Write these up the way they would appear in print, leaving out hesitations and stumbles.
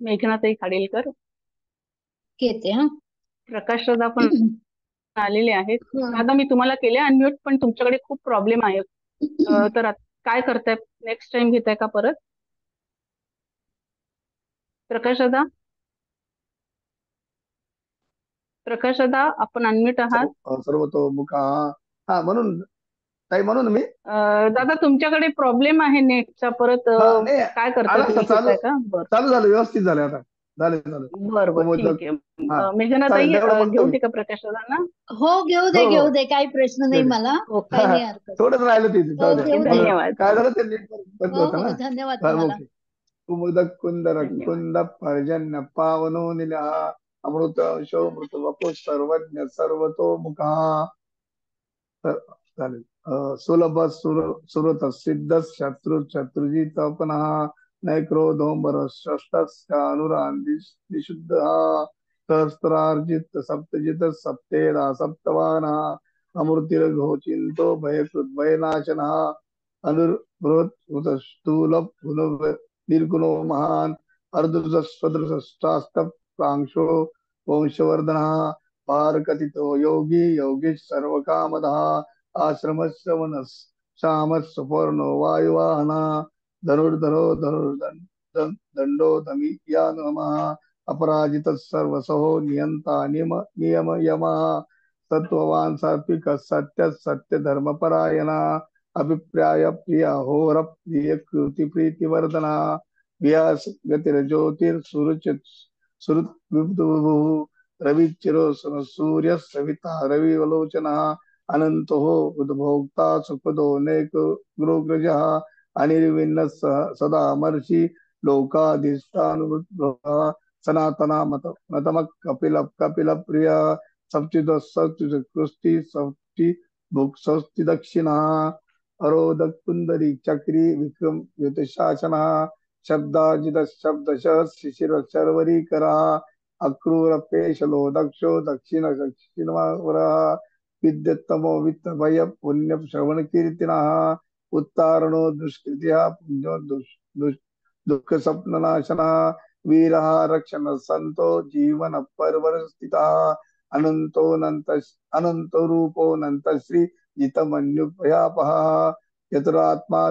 मेघनाताई खाडीलकर, घेते हा. प्रकाश दादा पण आलेले आहेत. हं. दादा मी तुम्हाला केले अनम्यूट, पण तुमच्याकडे खूप प्रॉब्लेम आहे. तर काय करताय? नेक्स्ट टाइम घेताय का परत? प्रकाश दादा, प्रकाश दादा आपण अनम्यूट आहात. सर्वतोमुख हा म्हणून ताई म्हणून मी दादा तुमच्याकडे प्रॉब्लेम आहे नेटचा परत. हा नाही काय करताय आला आता तुम्ही, चालू घेताय का? बर चालू झालं व्यवस्थित झालं आता झालं झालं बर बर, ठीक कुमुदक आहे. हा मेघनाताई चालेल तेवढं बघतो घेऊ मी दे का प्रकाश दादांना? हो, हो हो घेऊ दे, काही प्रश्न दे नाही दे मला. ओके काही हा, नाही हरकत. थोडंच राहिलं तिथे हो, जाऊ द्या घेऊ दे. धन्यवाद. काय झालं ते नीट बंद हो होतं हो, ना धन्यवाद हा तुम्हाला. ओके कुमुदक कुंदर धन्यवाद. कुंद पर्जन्य पावनो निलः अमृत शोमृत वपु सर्वज्ञ सर्वतोमुखः चालेल सुलभ सुरत सिद्ध शत्रु शत्रुजित पुनः नैक्रोधोंबर अनुरांधी निशुद्ध सहस्त्रार्जित सप्तजित सप्तेरा सप्तवान अमृतिर्घोचिंतो भयकृत भयनाशन अनुबृहत स्थूल निर्गुणो महान अर्धसदृष्टास्त प्रांशो वंशवर्धन पारकथितो योगी योगीश सर्वकामदः आश्रमश्रवणः श्यामः वायुवाहना धनुर्धरो दंडो दमी या नमः अपराजित सर्वसहो नियंता नियम यमः सत्ववान सात्विक सत्य सत्य धर्मपरायणा अभिप्राय प्रिया होर प्रिय कृति प्रीतिवर्धना व्यास गतिर्ज्योतिर्सुरुचित सुरुत रविचिरो सूर्य सविता रविवलोचन अनंतो उद्भोक्ता सुखदो नेक गुरुग्रज अनिर्विन्न सदा मर्षि लोकाधिष्ठानुग्रह सनातना मतमक कपिल प्रिय सप्चिद सप्चिद कृष्टि सप्चि भुक् सप्चि दक्षिणा अरोदक कुंदरी चक्री विक्रम युत शासना शब्दाजित शब्दश शिशिर शर्वरी करा अक्रूर पेशलो दक्षो दक्षिण दक्षिणवर विद्यतमो वित्त भय पुण्य श्रवण कीर्तिना उत्तारणो दुष्कृत्या पुण्यो दुःख स्वप्न नाशना वीर रक्षण संतो जीवन परवर स्थिता अनंत रूपो नंत श्री जितमन्यु भयापहा चतुरात्मा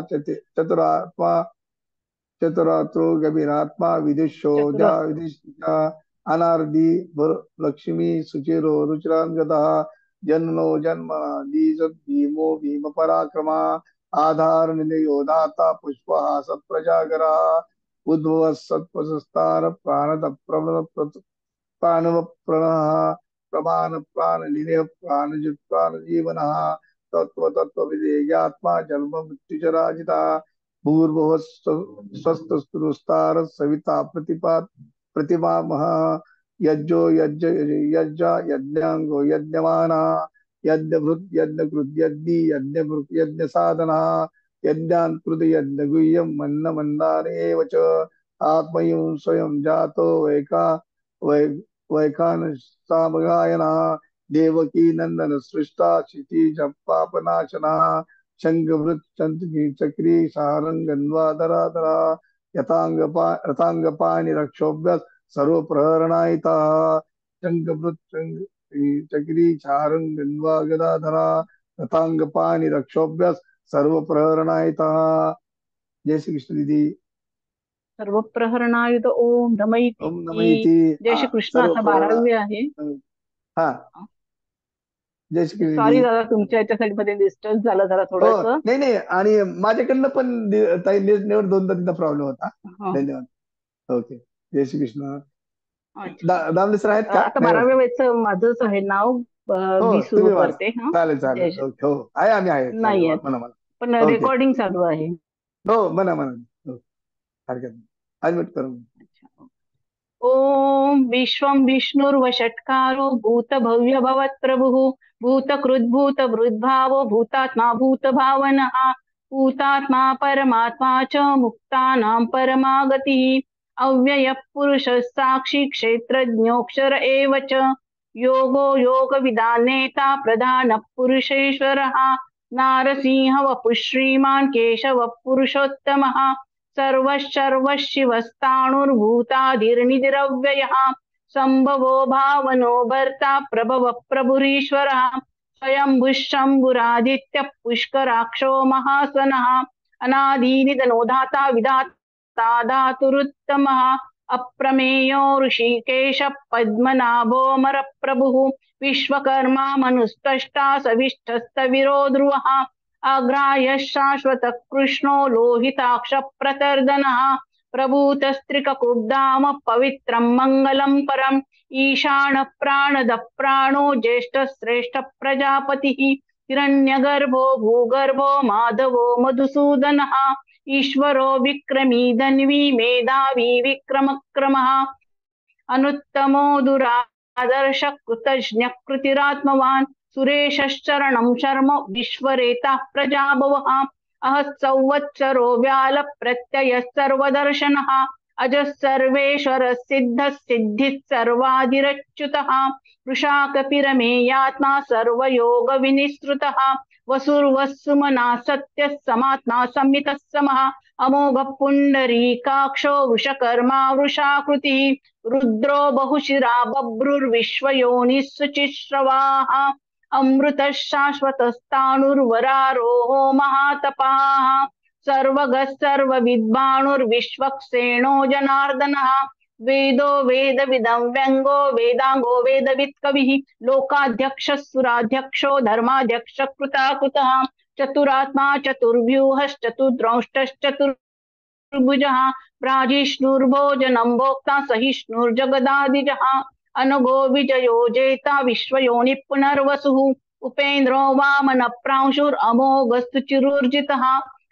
चतुरात्रो गभीरात्मा विदुषो जा चतुरस्र. विदिशा अनार्दी लक्ष्मी सुचिरो रुचिरांगदा जन्नो जन्म बीज भीमो भीम पराक्रमा आधार निलयो दाता पुष्पहास प्रजागरा उद्भव सत्वसस्तार प्राणद प्राणव प्रणः प्रमाण प्राण निलय प्राणजित प्राण जीवन तत्व विदेयात्मा जन्म मृत्युजराजिता भूर्भुव स्वस्तुस्तार सविता प्रतिमा महा यज्जो यज्ञांगो यज्ञमाना यज्ञभृत यज्ञकृत यज्ञभृत यज्ञ साधना यज्ञांकृत यज्ञ गुह्यम मन्न मन्दारेव च आत्मयं स्वयं जातो वै वैखान सामगायना देवकी नंदन सृष्टा क्षितिज पापनाशना शंखभृत चंद्रकी चक्री सारंगन्वादराधरा रथांगपाणि रक्षोभ्य सर्व प्रहरणायिता शंखभृत चक्री चारंगन्वा गदाधरा रथांगपाणि रक्षोभ्य सर्व प्रहरणायिता जय श्री कृष्ण दीदी सर्व प्रहरणायुध ओम ओम नमैती. नमः जय श्री कृष्ण. सर्व आता प्रहरणा 12वी आहे. हा जय श्री कृष्ण सॉरी दीदी दादा, तुमच्या याच्यासाठी मध्ये डिस्टर्ब झालं जरा हो थोडस. नाही नाही आणि माझ्याकडनं पण ताई नेट दोनदा तीनदा प्रॉब्लेम होता धन्यवाद ओके जय श्री कृष्ण अच्छा. दामले सर आहेत का आता नाही 12व्या वाटत वेळचं माझंच आहे नाव. हो मी सुरू तुम्ही माझ करते. हा. चालेल जय चालेल श्री. ओके हो आहे आम्ही आहे चालेल नाही आहेत, म्हणा म्हणा पण ओके रेकॉर्डिंग चालू आहे. हो म्हणा म्हणा हो हरकत नाही ऍडमिट करून अच्छा. ओम विश्वं विष्णुर्वषट्कारो भूतभव्य भवत्प्रभुः भूतकृद्भूत भृद्भावो भूतात्मा भूतभावनः भूतात्मा परमात्मा च मुक्तानां परमागतिः अव्ययः पुरुषः साक्षी क्षेत्रज्ञोऽक्षर एव च योगो योगविदानेता प्रधानः पुरुषेश्वरः नारसिंह वपुः श्रीमान् केशवः पुरुषोत्तमः सर्वशिवस्ताणुर्भूताधिर्निधिरव्ययः संभवो भावनो भर्ता प्रभव प्रभुरीश्वरः स्वयंभुः शम्भुरादित्य पुष्कराक्षो महासनः अनादिनिधनो धाता विधाता धातुरुत्तमः अप्रमेयो ऋषिकेश पद्मनाभोऽमर प्रभुः विश्वकर्मा मनुस्पष्टा सविष्ठस्तविरो ध्रुवः अग्राह्य शाश्वत कृष्णो लोहिताक्ष प्रतर्दनः प्रभूतस्त्रिककुब्धाम पवित्रं मङ्गलं परम् ईशान प्राणद प्राणो ज्येष्ठ श्रेष्ठ प्रजापतिः हिरण्यगर्भो भूगर्भो माधवो मधुसूदनः ईश्वरो विक्रमी धन्वी मेधावी विक्रमक्रमः अनुत्तमो दुरादर्श कृतज्ञ कृतिरात्मवान् सुरेशश्चरणं शर्म विश्वरेता प्रजाभवः अहः संवत्सरो व्याल प्रत्यय सर्वदर्शनः अजः सर्वेश्वर सिद्ध सिद्धिः सर्वाधिरच्युतः वृषाकपिरमेयात्मा सर्वयोग विनिसृतः वसुर्वसुमना सत्य समात्मा संमितः समः अमोघ पुंडरीकाक्षो वृषकर्मा वृषाकृतिः रुद्रो बहुशिरा बभ्रुर्विश्वयोनिः शुचिश्रवाः अमृतः शाश्वतस्ताणुर्वरारोहो महातपाः सर्वगः सर्वविद्वाणुर्विश्वक्सेनो जनार्दनः वेदो वेदविदं व्यङ्गो वेदांगो वेदवित् कविः लोकाध्यक्षः सुराध्यक्षो धर्माध्यक्ष कृताकृतः चतुरात्मा चतुर्व्यूहश्चतुर्द्रंष्टश्चतुर्भुजः प्राजिष्णुर्भोजनं भोक्ता सहिष्णुर्जगदादिजः अनघो विजयो जेता विश्वयोनिः पुनर्वसुः उपेन्द्रो वामन प्रांशुरमोघस्तु चिरुर्जितः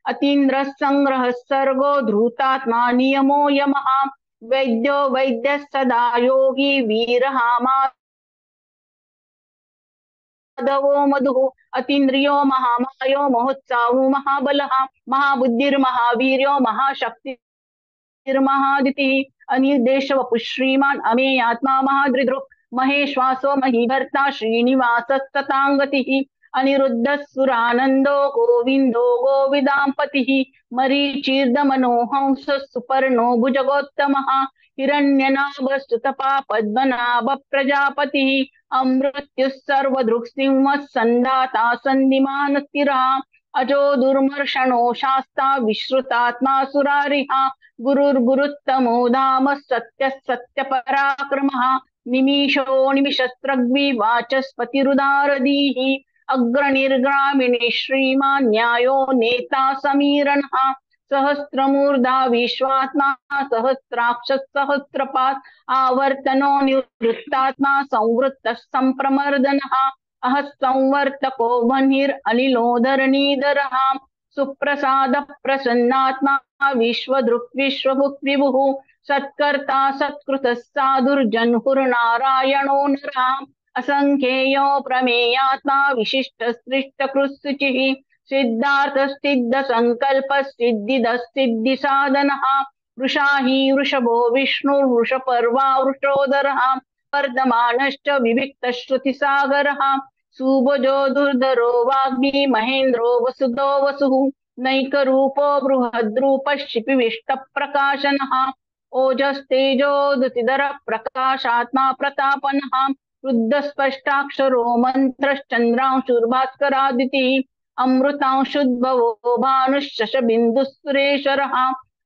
अतीन्द्रः संग्रहः सर्गो धृतात्मा नियमो यमः वैद्यो वैद्यः सदा योगी वीरः माधवो मधुः अतीन्द्रियो महामायो महोत्साहो महाबलः महाबुद्धिर्महावीर्यो महाशक्तिर्महादितिः अनिर्देशवपुः श्रीमान् अमेयात्मा महादृद्रो महेश्वासो महीभर्ता श्रीनिवासस्तताङ्गतिः अनिरुद्धः सुरानन्दो गोविन्दो गोविदाम्पतिः मरीचिर्दमनो हंसः सुपर्णो भुजगोत्तमः हिरण्यनाभस्तुतपा पद्मनाभ प्रजापतिः अमृत्युः सर्वदृक्सिंहः सन्धाता सन्धिमानस्थिरः अजो दुर्मर्षणो शास्ता विश्रुतात्मा सुरारिः गुरुर्गुरुत्तमो धाम सत्यः सत्यपराक्रमः निमिषो निमिषस्रग्वी वाचस्पतिरुदारधीः अग्रनिर्ग्रामिणी श्रीमान् न्यायो नेता समीरणः सहस्रमूर्धा विश्वात्मा सहस्राक्ष सहस्रपात् आवर्तनो निवृत्तात्मा संवृत्तः संप्रमर्दनः अहः संवर्तको वह्निरनिलोधरणीधरः सुप्रसाद प्रसन्नात्मा विश्वदृक् विश्वभुक् विभुः सत्कर्ता सत्कृतः साधुर्जन्हुर्नारायणो नरः असंख्येयो प्रमेयात्मा विशिष्ट सृष्ट कृत्सुचिः सिद्धार्थ सिद्ध संकल्प सिद्धिद सिद्धि साधनः वृषाही वृषभो विष्णुर्वृषपर्वा वृषोदरः वर्धमानश्च विविक्त श्रुतिसागरः सुभजो दुर्धरो वाग्मी महेन्द्रो वसुदो वसुः नैकरूपो बृहद्रूपः शिपिविष्ट प्रकाशनः ओजस्तेजोदतिधर प्रकाशात्मा प्रतापनः रुद्रस्पष्टाक्षरो मन्त्रश्चन्द्रांशुर्भास्करादितिः अमृतांशुद्भवो भानुश्शशबिन्दुः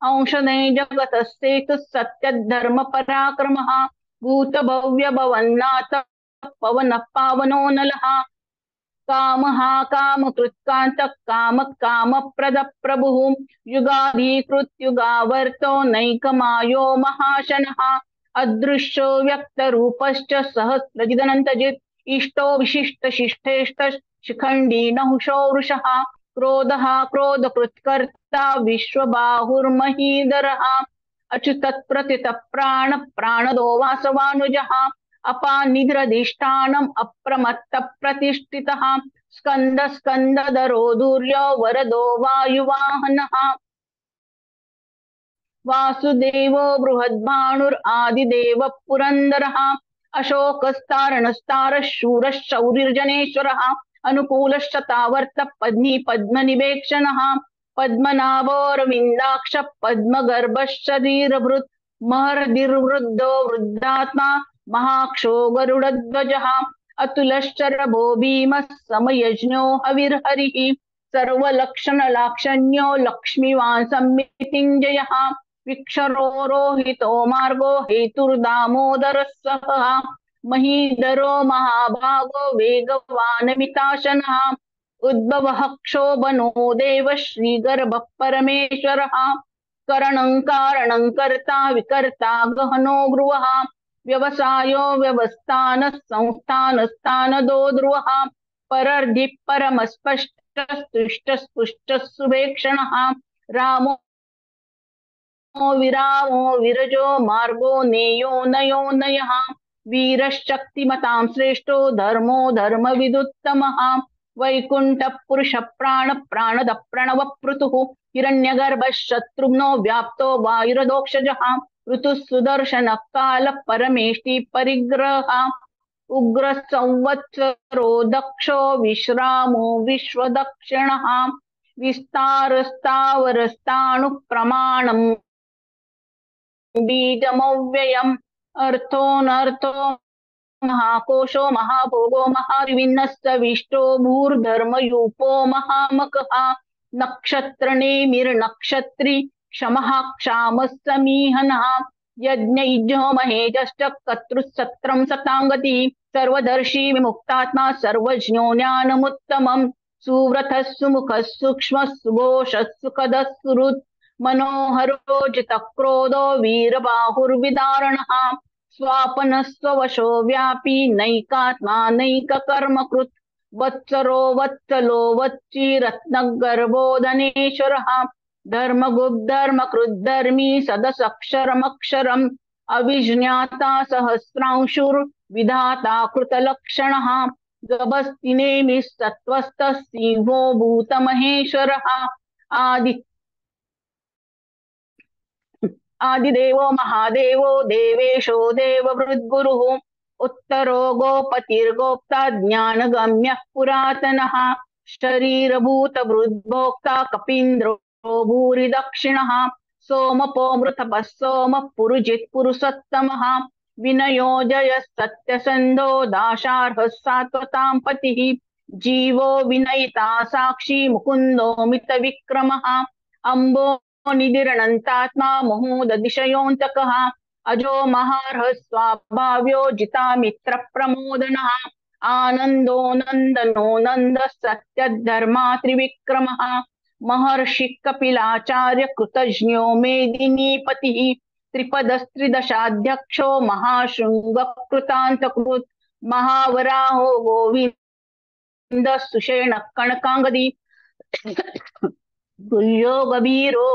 अंशने जगतस्सेतुः सत्यधर्म पराक्रमः भूतभव्य भवन्नाथ पवनः पावनो नलः कामः कामकृत्कान्तः कामः कामप्रद प्रभुः युगाधिकृत युगावर्तो नैकमायो महाशनः अदृश्यो व्यक्तरूपश्च सहस्रजिदनन्तजित् इष्टो विशिष्ट शिष्टेष्ट शिखण्डी नहुषो वृषः क्रोधः क्रोधकृत्कर्ता विश्वबाहुर्महीधरः अच्युतत्प्रथित प्राण प्राणदो वासवानुजः अपानिधिरधिष्ठानम् अप्रमत्त प्रतिष्ठितः स्कंद स्कंदधरो दूर्यो वरदो वायुवाहनः वासुदेवो बृहद्भानुरादिदेव पुरंदरः अशोकस्तारणस्तारः शूरः शौरिर्जनेश्वरः अनुकूलश्चतावर्त पद्मी पद्मनिवेक्षणः पद्मनाभोरविन्दाक्ष पद्मगर्भशरीरभृत् महर्दिर्वृद्धो वृद्धात्मा महाक्षो गरुडध्वजः अतुलश्चरभो भीमः समयज्ञो हविर्हरिः सर्वलक्षणलाक्षण्यो लक्ष्मीवान् सम्मितिञ्जयः विक्षरो रोहितो मार्गो हेतुर्दामोदरः सः महीधरो महाभागो वेगवानमिताशनः उद्भवः क्षोभनो देव श्रीगर्भः परमेश्वरः करणं कारणं कर्ता विकर्ता गहनो गृहः व्यवसायो व्यवस्थानः संस्थानस्थानदो ध्रुवः परर्धि परमस्पष्टस्तुष्टस्पुष्टः सुभेक्षणः रामो विरामो विरजो मार्गो नेयो नयो नयः वीरशक्तिमतां श्रेष्ठो धर्मो धर्मविदुत्तमः वैकुण्ठः पुरुष प्राण प्राणद प्रणव पृथुः हिरण्यगर्भः शत्रुघ्नो व्याप्तो वायुरदोक्षजः ऋतुः सुदर्शनः कालः परमेष्टि परिग्रहः उग्र संवत्सरो दक्षो विश्रामो विश्वदक्षिणः विस्तारस्तावरस्ताणुः प्रमाणम् बीजमव्ययम् अर्थोऽनर्थो महाकोशो महाभोगो महाविन्नस्तविष्टो भूर्धर्मयूपो महामकः नक्षत्रनेमिर्नक्षत्री क्षमः क्षामः समीहनः यज्ञैज्ञो महेजश्च कर्तृसत्रं सताङ्गतिः सर्वदर्शी विमुक्तात्मा सर्वज्ञो ज्ञानमुत्तमम् सुव्रतः सुमुखः सूक्ष्मः सुघोषः सुखदः सुहृत् मनोहरो जितक्रोधो वीरबाहुर्विदारणः स्वापनः स्ववशो व्यापी नैकात्मा नैककर्मकृत् वत्सरो वत्सलो वच्ची रत्नगर्भो धनेश्वरः धर्मगुप्धर्मकृद्धर्मी सदसक्षरमक्षरम् अविज्ञाता सहस्रांशुर्विधाता कृतलक्षणः गभस्तिनेमिः सत्त्वस्थः सिंहो भूतमहेश्वरः आदिदेवो महादेवो देवेशो देववृद्गुरुः उत्तरो गोपतिर्गोप्ता ज्ञानगम्यः पुरातनः शरीरभूतभृद्भोक्ता कपीन्द्रो भूरि दक्षिणः सोमपो मृतपः सोमः पुरुजित् पुरुषोत्तमः विनयो जयः सत्यसन्धो दाशार्हः सात्वतां पतिः जीवो विनयिता साक्षी मुकुन्दो मितविक्रमः अम्बो निधिरनन्तात्मा मुहुदतिशयोऽन्तकः अजो महार्हः स्वाभाव्यो जितामित्रप्रमोदनः आनन्दो नन्दनो नन्दः सत्यधर्मा त्रिविक्रमः महर्षि कपिलाचार्य कृतज्ञो मेदिनीपतिः त्रिपदस्त्रिदशाध्यक्षो महाशृङ्गकृतान्तकृत् महावराहो गोविन्दः सुषेणः कणकाङ्गदी तुल्यो गभीरो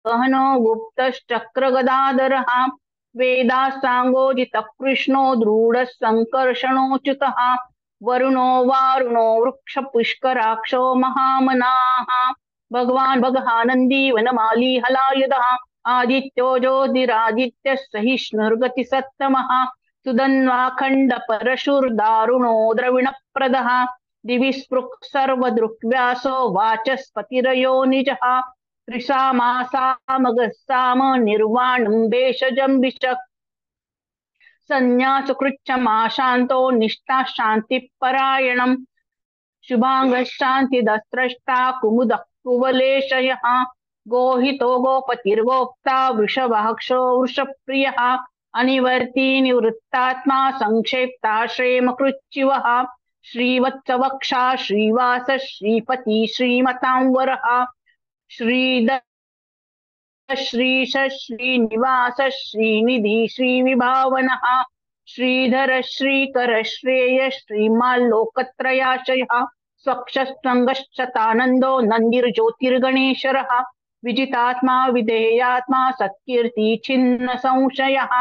गहनो गुप्तश्चक्रगदाधरः वेदासाङ्गोजितः कृष्णो दृढः सङ्कर्षणोच्युतः वरुणो वारुणो वृक्ष पुष्कराक्षो महामनाः भगवान् भगहानन्दी वनमाली हलायुधः आदित्यो ज्योतिरादित्यः सहिष्णुर्गतिसत्तमः सुधन्वाखण्ड परशुर्दारुणो द्रविणप्रदः दिवि स्पृक् सर्वदृक्व्यासो वाचस्पतिरयो निजः त्रिसामासामगस्साम निर्वाणं भेषजं विशक् संन्यासकृच्छमाशान्तो निष्ठा शान्तिपरायणम् शुभाङ्गशान्तिदस्त्रष्टा कुमुदः कुवलेशयः गोहितो गोपतिर्गोप्ता वृषभाक्षो वृषप्रियः अनिवर्ती निवृत्तात्मा संक्षेप्ताश्रेमकृच्युवः श्रीवत्सवक्षा श्रीवास श्रीपति श्रीमतांवरः श्रीधर श्रीश श्रीनिवास श्रीनिधि श्रीविभावनः श्रीधर श्रीकर श्रेय श्रीमाल्लोकत्रयाशयः स्वक्षस्त्वङ्गश्चतानन्दो नन्दिर्ज्योतिर्गणेश्वरः विजितात्मा विधेयात्मा सत्कीर्ति छिन्न संशयः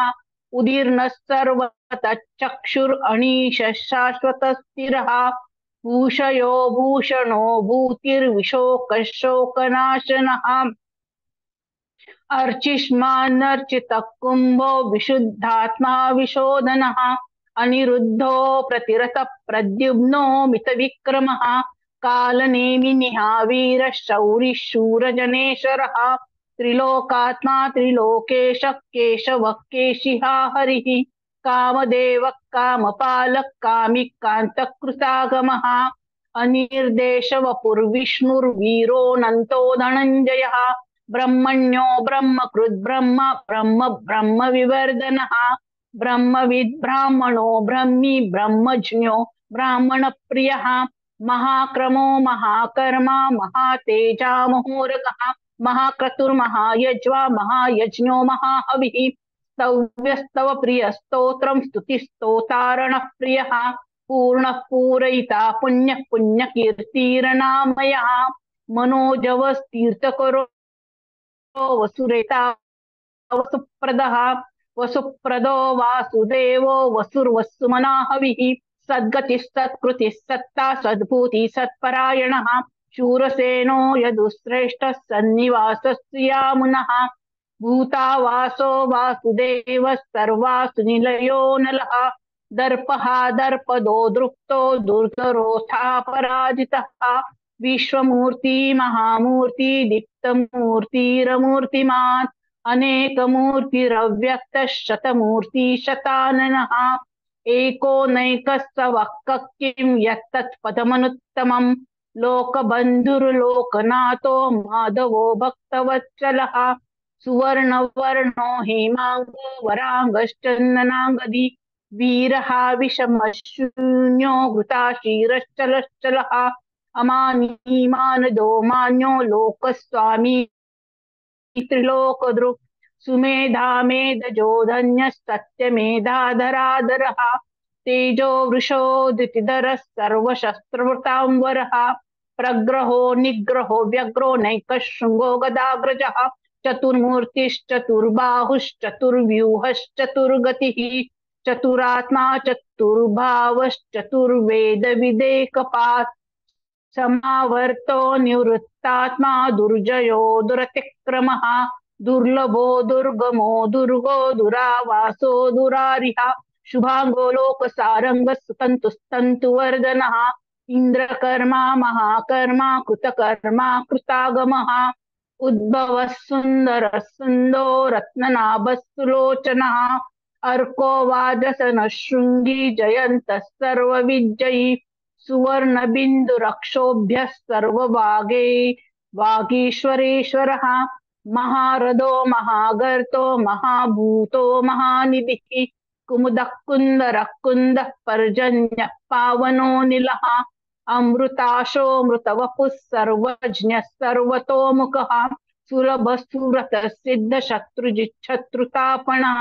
उदीर्णः सर्वतश्चक्षुरनीशः शाश्वतः स्थिरः भूषयो भूषणो भूतिर्विशोकः शोकनाशनः अर्चिष्मान्नर्चितः कुम्भो विशुद्धात्मा विशोधनः अनिरुद्धो प्रतिरतः प्रद्युम्नो मितविक्रमः कालनेमिनिः वीरः शौरिः शूरजनेश्वरः त्रिलोकात्मा त्रिलोकेश केशवः केशिहा हरिः कामदेवः कामपालः कामिकान्तकृतागमः अनिर्देशवपुर्विष्णुर्वीरोऽनन्तो धनञ्जयः ब्रह्मण्यो ब्रह्मकृद् ब्रह्म ब्रह्म ब्रह्मविवर्धनः ब्रह्मविद् ब्राह्मणो ब्रह्मी ब्रह्मज्ञो ब्राह्मणप्रियः महाक्रमो महाकर्मा महातेजा महोरगः महाक्रतुर्महायज्वा महायज्ञो महाहविः स्तव्यस्तव प्रियस्तोत्रं स्तुतिस्तोतारणः प्रियः पूर्णः पूरयिता पुण्यः पुण्यकीर्तिरनामयः मनोजवस्तीर्थकरो वसुरेता वसुप्रदः वसुप्रदो वासुदेवो वसुर्वसुमनाहविः सद्गतिः सत्कृतिः सत्ता सद्भूतिः सत्परायणः शूरसेनो यदुश्रेष्ठः सन्निवासस्त्रियामुनः भूतावासो वासुदेवः सर्वासु निलयो नलः दर्पः दर्पदो दृप्तो दुर्धरोऽथापराजितः विश्वमूर्ति महामूर्ति दीप्तमूर्तिरमूर्तिमान् अनेकमूर्तिरव्यक्तः शतमूर्ति शताननः एको नैकस्तवः किं यत्तत्पदमनुत्तमम् लोकबन्धुर्लोकनाथो माधवो भक्तवत्सलः सुवर्णवर्णो हेमाङ्गो वराङ्गश्चन्दनाङ्गदी वीरः विषमशून्यो घृताशीरश्चलश्चलः अमानी मानदो मान्यो लोकस्वामी त्रिलोकदृक् सुमेधा मेधजो धन्यः सत्यमेधाधराधरः तेजो वृषोदितिधरः सर्वशस्त्रवृतांवरः प्रग्रहो निग्रहो व्यग्रो नैकशृङ्गो गदाग्रजः चतुर्मूर्तिश्चतुर्बाहुश्चतुर्व्यूहश्चतुर्गतिः चतुरात्मा चतुर्वेदविदेकपात् समावर्तो निवृत्तात्मा दुर्जयो दुरतिक्रमः दुर्लभो दुर्गमो दुर्गो दुरावासो दुरारिः शुभांगो लोकसारंगः सुतन्तुस्तन्तुवर्धनः इंद्रकर्मा महाकर्मा कृतकर्मा कृतागमः उद्भवः सुन्दरः सुन्दो रत्ननाभः सुलोचनः अर्को वाजसनः शृङ्गी जयन्तः सर्वविजयी सुवर्णबिन्दुरक्षोभ्यः सर्वभागे वागीश्वरेश्वरः महारथो महागर्तो महाभूतो महानिधिः कुमुदः कुन्दरः कुन्दः पर्जन्यः पावनो निलः अमृताशोऽमृतवपुः सर्वज्ञः सर्वतोमुखः सुलभः सुव्रतः सिद्धशत्रुजिच्छत्रुतापणः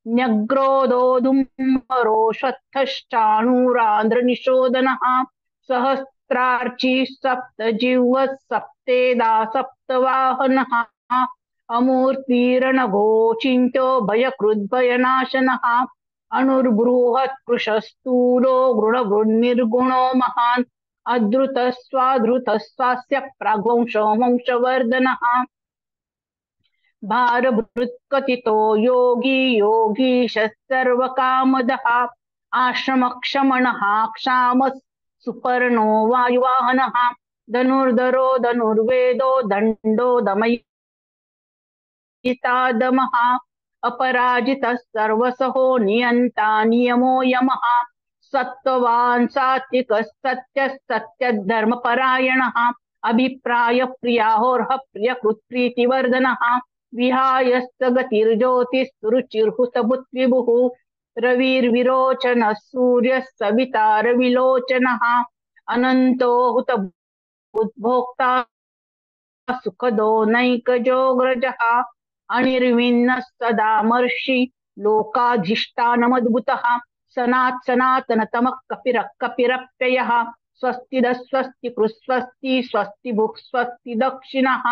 न्यग्रोधोदुम्बरोषत्थश्चाणूरान्ध्रनिशोधनः सहस्रार्ची सप्तजिह्वः सप्तेदा सप्तवाहनः अमूर्तिरणघोचिन्त्यो भयकृद्भयनाशनः अणुर्बृहत्कृशस्थूलो गृणवृन्निर्गुणो महान् अधृतः स्वाधृतः प्राग्वंशो वंशवर्धनः भारभृत्कथितो योगी योगीशः सर्वकामदः आश्रमक्षमणः क्षामः सुपर्णो वायुवाहनः धनुर्धरो धनुर्वेदो दण्डो दमयितादमः अपराजितः सर्वसहो नियन्ता नियमो यमः सत्त्ववान् सात्विकः सत्यः सत्यधर्मपरायणः अभिप्राय प्रियाहोर्ह प्रियकृत्प्रीतिवर्धनः विहायस्त गतिर्ज्योतिस्तुरुचिर्हुतभुद्विभुः रविर्विरोचनः सूर्यः सवितारविलोचनः अनन्तो हुतभुद्भोक्ता सुखदो नैकजोऽग्रजः अनिर्विण्णः सदामर्षि लोकाधिष्ठानमद्भुतः सनातनतमः कपिरः कपिरप्ययः स्वस्तिदः स्वस्ति कृस्वस्ति स्वस्ति भुक् स्वस्ति दक्षिणः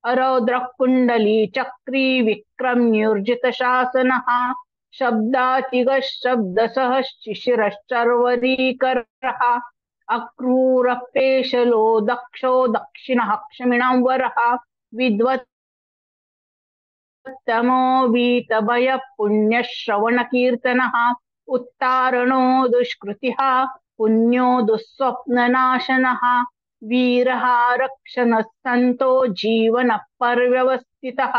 अरौद्रः कुण्डली चक्री विक्रम्युर्जित शासनः शब्दातिगः शब्दसः शिशिरश्चर्वरीकरः अक्रूरः पेशलो दक्षो दक्षिणः क्षमिणां वरः विद्वत्तमो वीतभयः पुण्यश्रवणकीर्तनः उत्तारणो दुष्कृतिः पुण्यो दुःस्वप्ननाशनः वीरः रक्षणः जीवन पर्यवस्थितः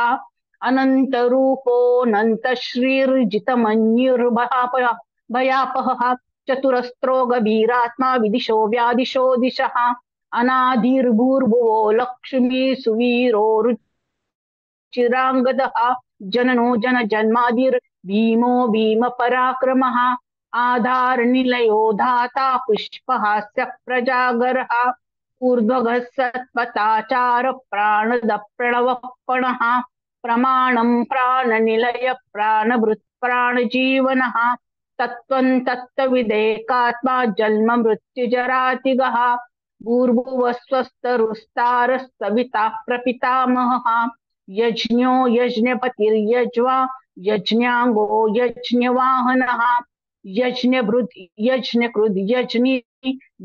अनन्तरूपोऽनन्तश्रीर्जितमन्युर्भयापहः चतुरस्रो गभीरात्मा विदिशो व्यादिशो दिशः अनादिर्भूर्भुवो लक्ष्मी सुवीरो चिरांगदः जननो जन जन्मादिर्भीमो भीम पराक्रमः आधारनिलयो धाता पुष्पहास्य प्रजागरः ऊर्ध्वगः सत्पथाचार प्राणद प्रणवपणः प्रमाणं प्राणनिलय प्राणभृत् प्राणजीवनः तत्त्वं तत्त्वविदेकात्मा जन्म मृत्युजरातिगः भूर्भुवस्वस्तरुस्तारस्तविता प्रपितामहः यज्ञो यज्ञपतिर्यज्वा यज्ञांगो यज्ञवाहनः यज्ञभृत् यज्ञकृद् यज्ञी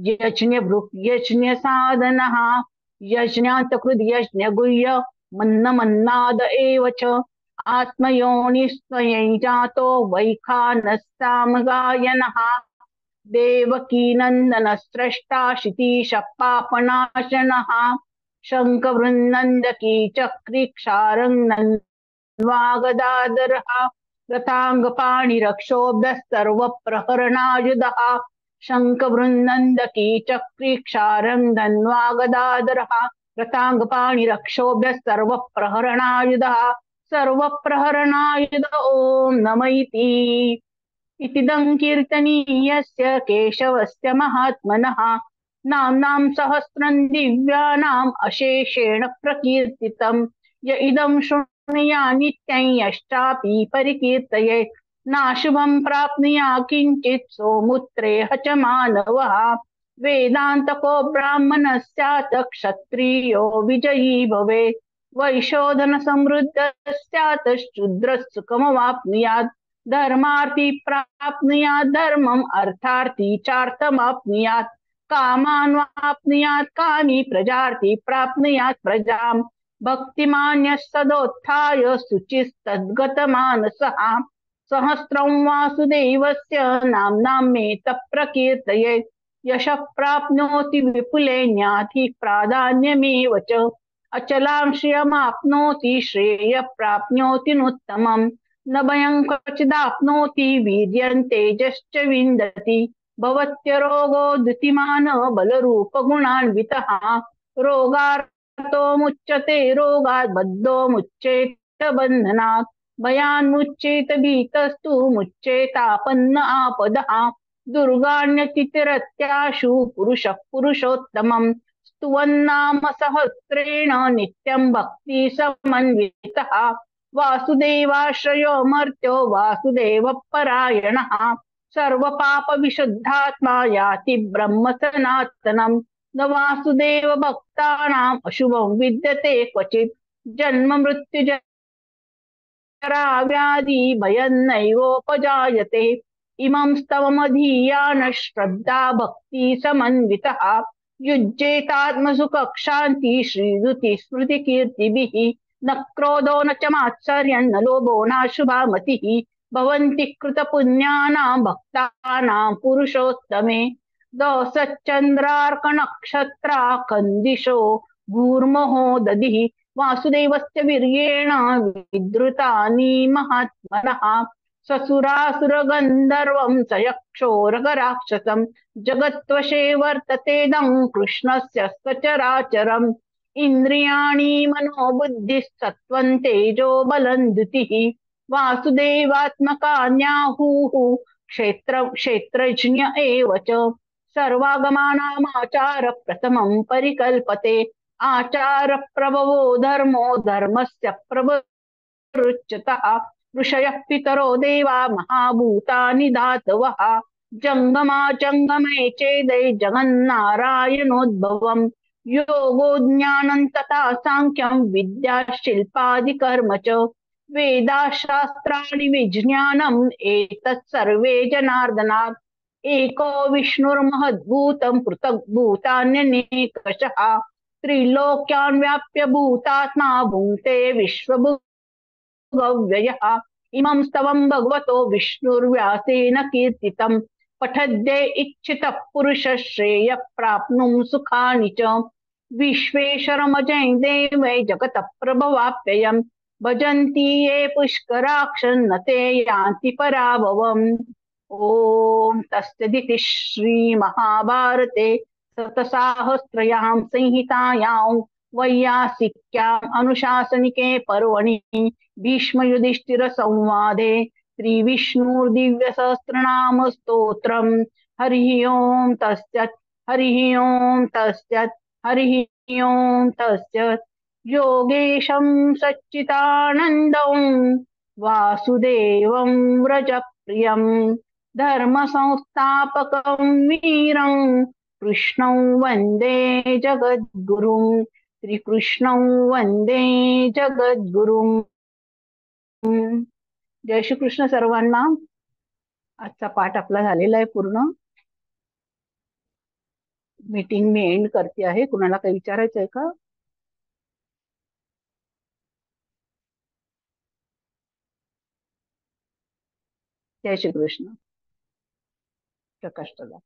यज्ञभृक् यज्ञसाधनः यज्ञान्तकृद् यज्ञगुह्य मन्नमन्नाद एव च आत्मयोनिस्त्वयं जातो वैखानस्सामगायनः देवकीनन्दनस्रष्टा क्षितीश पापनाशनः शङ्खवृन्नन्दकी चक्री क्षारङ्गदाधरः रथाङ्गपाणिरक्षोभ्यः सर्वप्रहरणायुधः शङ्खवृन्नन्दकी चक्री क्षारङ्गदाधरः रथाङ्गपाणिरक्षोभ्यः सर्वप्रहरणायुधः सर्वप्रहरणायुध ॐ नम इतिदं कीर्तनीयस्य केशवस्य महात्मनः नाम्नां सहस्रं दिव्यानाम् अशेषेण प्रकीर्तितं य इदं शृणुया नित्यं यश्चापि परिकीर्तयेत् नाशुभं प्राप्नुया किञ्चित् सोमुत्रेह च मानवः वेदान्तको ब्राह्मणः स्यात् क्षत्रियो विजयी भवेत् वैशोधन समृद्धः स्यात् शूद्रः सुखमवाप्नुयात् धर्मार्थी प्राप्नुयात् धर्मम् अर्थार्थी चार्थमाप्नुयात् कामान्वाप्नुयात् कामी प्रजार्थी प्राप्नुयात् प्रजाम् भक्तिमान्यः सदोत्थाय शुचिस्तद्गतमानसः सहस्रं वासुदेवस्य नाम्नां मेतः प्रकीर्तयेत् यशः प्राप्नोति विपुले न्याति प्राधान्यमेव च अचलां श्रियमाप्नोति श्रेय प्राप्नोति नोत्तमम् न भयं क्वचिदाप्नोति वीर्यं तेजश्च विन्दति भवत्यरोगो द्युतिमान् बलरूपगुणान्वितः रोगार्तो मुच्यते रोगात् बद्धो मुच्येत बन्धनात् भयान्मुच्येत भीतस्तु मुच्येतापन्न आपदः दुर्गाण्यतिरत्याशु पुरुषः पुरुषोत्तमम् स्तुवन्नाम सहस्रेण नित्यं भक्ति समन्वितः वासुदेवाश्रयो मर्त्यो वासुदेव परायणः सर्वपाप विशुद्धात्मा याति ब्रह्म सनातनम् न वासुदेव भक्तानाम् अशुभं विद्यते क्वचित् जन्म मृत्यु जरा व्याधि भयं नैवोपजायते इमं स्तवमधीयान श्रद्धा भक्ति समन्वितः युज्येतात्मसुख क्षान्ति श्रीरुति स्मृति कीर्तिभिः न क्रोधो न च मात्सर्यं न लोभो नाशुभा मतिः भवन्ति कृतपुण्यानां भक्तानां पुरुषोत्तमे दशचन्द्रार्कनक्षत्रा कन्दिशो भूर्महो दधिः वासुदेवस्य वीर्येण विद्रुतानि महात्मनः ससुरासुरगन्धर्वं स यक्षोरगराक्षसं जगत्वशे वर्ततेदं कृष्णस्य सचराचरम् इन्द्रियाणि मनोबुद्धिस्सत्त्वं तेजो बलं द्युतिः वासुदेवात्मकान्याहुः क्षेत्रज्ञ एव च सर्वागमानामाचार प्रथमं परिकल्पते आचार प्रभवो धर्मो धर्मस्य प्रवृच्यतः ऋषयः पितरो देवा महाभूतानि धातवः जंगमा जंगमे चेदै जगन्नारायणोद्भवम् योगो ज्ञानं तथा सांख्यं विद्या शिल्पादिकर्म च वेदाशास्त्राणि विज्ञानम् एतत् सर्वे जनार्दनात् एको विष्णुर्महद्भूतं पृथक् भूतान्यनेकशः त्रिलोक्यान् व्याप्य भूतात्मा भुङ्क्ते विश्वभुवव्ययः इमं स्तवं भगवतो विष्णुर्व्यासेन कीर्तितं पठद्ये इच्छितः पुरुषः श्रेयः प्राप्नुं सुखानि च विश्वेश्वरमजं देवै जगतः प्रभवाप्ययम् भजन्ति ये पुष्कराक्षन्न ते यान्ति पराभवम्। ओम तस्सदिति श्रीमहाभारते शतसाहस्रयां संहितायां वैयासिक्याम् अनुशासनिके पर्वणि भीष्मयुधिष्ठिरसंवादे श्रीविष्णुर्दिव्यसहस्रनाम स्तोत्रम् हरिः ओम् तस्सत् हरिः ओम् तस्सत् हरिः ओम् तस्सत्। योगेशं सच्चिदानन्दं वासुदेवं व्रजप्रियं धर्मसंस्थापकं वीरं कृष्णं वन्दे जगद्गुरुं श्रीकृष्णं वन्दे जगद्गुरुं। जय श्री कृष्ण सर्वांना। आजचा पाठ आपला झालेला आहे पूर्ण। मीटिंग मी एंड करते आहे। कुणाला काही विचारायचं आहे का? जय श्री कृष्ण। प्रकाश दादा।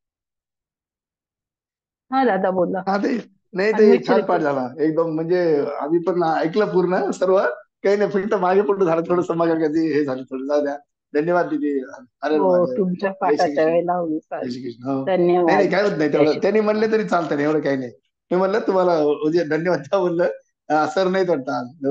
हा दादा बोला। हा ते नाही ते अनम्यूट छान पाठ रिक्वेस्ट। झाला एकदम, म्हणजे आम्ही पण ऐकलं पूर्ण सर्व काही नाही, फक्त मागे पुढे झालं थोडं, मग कधी हे झालं थोडं, जाऊ द्या. धन्यवाद दीदी. हरे हो महादेव. तुमच्या जय श्री पाठाच्या कृष्ण. वेळेला होईल जय चालेल। श्री कृष्ण. हो. नाही नाही धन्यवाद। काय होत नाही जय तेवढं, श्री त्यांनी कृष्ण। म्हणले तरी चालतं, नाही एवढं काही नाही. मी म्हणलं तुम्हाला म्हणजे धन्यवाद, त्या म्हणलं सर नाही वाटतं आज.